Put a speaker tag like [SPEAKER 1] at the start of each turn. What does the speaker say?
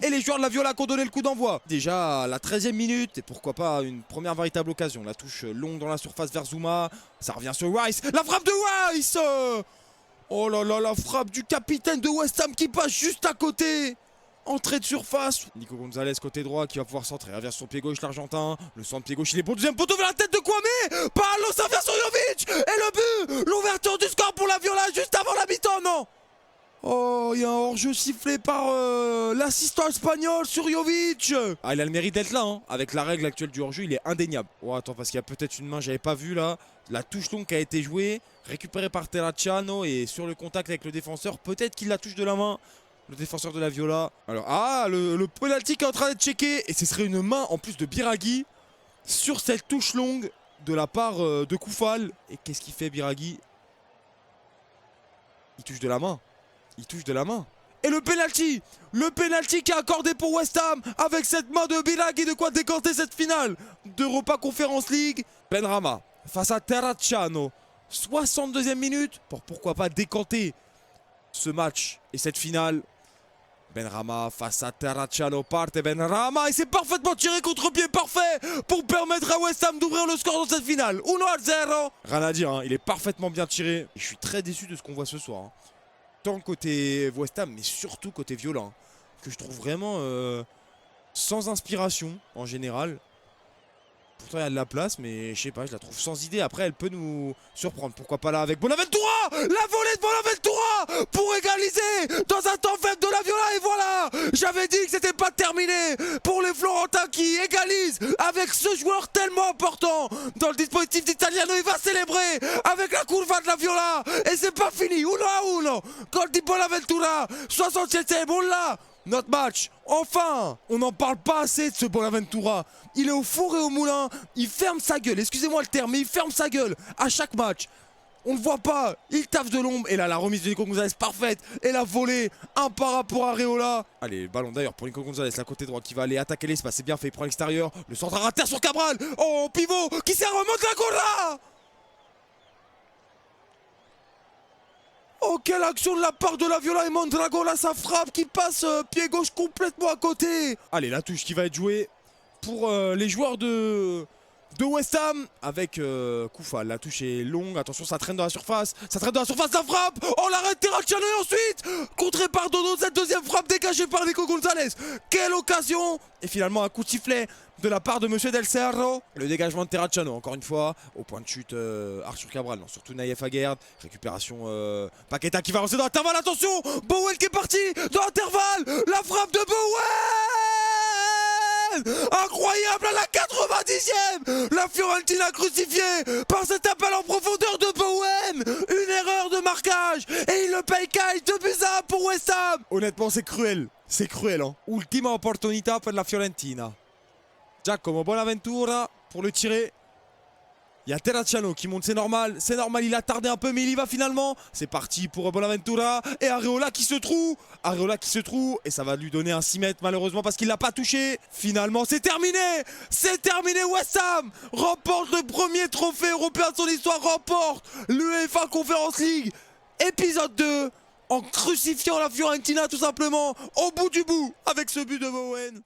[SPEAKER 1] et les joueurs de la Viola qui ont donné le coup d'envoi. Déjà à la 13e minute, et pourquoi pas une première véritable occasion. La touche longue dans la surface vers Zouma. Ça revient sur Rice. La frappe de Rice. Oh là là, la frappe du capitaine de West Ham qui passe juste à côté. Entrée de surface. Nico Gonzalez côté droit qui va pouvoir centrer. Vers son pied gauche l'Argentin. Le centre pied gauche il est pour le deuxième poteau vers la tête de Kwame. Palo, ça vient sur Jovic. Et le but. L'ouverture du score pour la Viola juste avant la mi-temps, non. Oh, il y a un hors-jeu sifflé par l'assistant espagnol sur Jovic. Ah, il a le mérite d'être là, hein. Avec la règle actuelle du hors-jeu, il est indéniable. Oh, attends, parce qu'il y a peut-être une main, j'avais pas vu là. La touche longue qui a été jouée, récupérée par Terracciano et sur le contact avec le défenseur, peut-être qu'il la touche de la main. Le défenseur de la Viola. Alors, ah, le penalty qui est en train d'être checké. Et ce serait une main en plus de Biraghi sur cette touche longue de la part de Koufal. Et qu'est-ce qu'il fait Biraghi? Il touche de la main. Il touche de la main. Et le penalty qui est accordé pour West Ham avec cette main de Biraghi, de quoi décanter cette finale d'Europa Conference League. Benrahma face à Terracciano. 62e minute pour pourquoi pas décanter ce match et cette finale. Benrahma face à Terracciano, parte Benrahma et c'est parfaitement tiré contre-pied, parfait pour permettre à West Ham d'ouvrir le score dans cette finale. 1-0. Rien à dire, hein, il est parfaitement bien tiré. Et je suis très déçu de ce qu'on voit ce soir. Hein. Tant côté West Ham, mais surtout côté Viola, hein, que je trouve vraiment sans inspiration en général. Pourtant il y a de la place, mais je sais pas, je la trouve sans idée. Après elle peut nous surprendre, pourquoi pas là avec Bonaventura. La volée de Bonaventura pour égaliser dans un temps faible de la Viola. Et voilà, j'avais dit que c'était pas terminé pour les Florentins qui égalisent avec ce joueur tellement important dans le dispositif d'Italiano. Il va célébrer avec la curva de la Viola. Et c'est pas fini, 1-1. Gol di Bonaventura, 67e, on l'a. Notre match, enfin. On n'en parle pas assez de ce Bonaventura. Il est au four et au moulin. Il ferme sa gueule, excusez-moi le terme, mais il ferme sa gueule à chaque match. On ne le voit pas, il taffe de l'ombre. Et là, la remise de Nico Gonzalez parfaite. Et la volée, un par rapport à Areola. Allez, le ballon d'ailleurs pour Nico Gonzalez, la côté droit qui va aller attaquer l'espace. C'est bien fait, il prend l'extérieur. Le centre à terre sur Cabral. Oh, pivot qui s'est remonte la Gola. Oh, quelle action de la part de la Viola et Mondragon, sa frappe qui passe pied gauche complètement à côté. Allez, la touche qui va être jouée pour les joueurs de West Ham avec Koufal. La touche est longue, attention, ça traîne dans la surface. Ça traîne dans la surface, la frappe. Oh, l'arrêt de Terracciano et ensuite contré par Dodo, cette deuxième frappe dégagée par Nico Gonzalez. Quelle occasion. Et finalement un coup de sifflet de la part de Monsieur Del Cerro. Le dégagement de Terracciano, encore une fois, au point de chute Arthur Cabral, non, surtout Naïef Aguerd. Récupération Paqueta qui va lancer dans l'intervalle, attention. Bowen qui est parti dans l'intervalle. La frappe de Bowen. Incroyable à la 90e. La Fiorentina crucifiée par cet appel en profondeur de Bowen. Une erreur de marquage et il le paye cash, 2-1 pour West Ham. Honnêtement c'est cruel, hein. Ultima opportunità per la Fiorentina. Giacomo Bonaventura pour le tirer. Il y a Terracciano qui monte, c'est normal, il a tardé un peu mais il y va finalement. C'est parti pour Bonaventura et Areola qui se trouve. Et ça va lui donner un 6 mètres malheureusement parce qu'il l'a pas touché. Finalement c'est terminé, West Ham remporte le premier trophée européen de son histoire, remporte l'UEFA Conference League épisode 2 en crucifiant la Fiorentina tout simplement au bout du bout avec ce but de Bowen.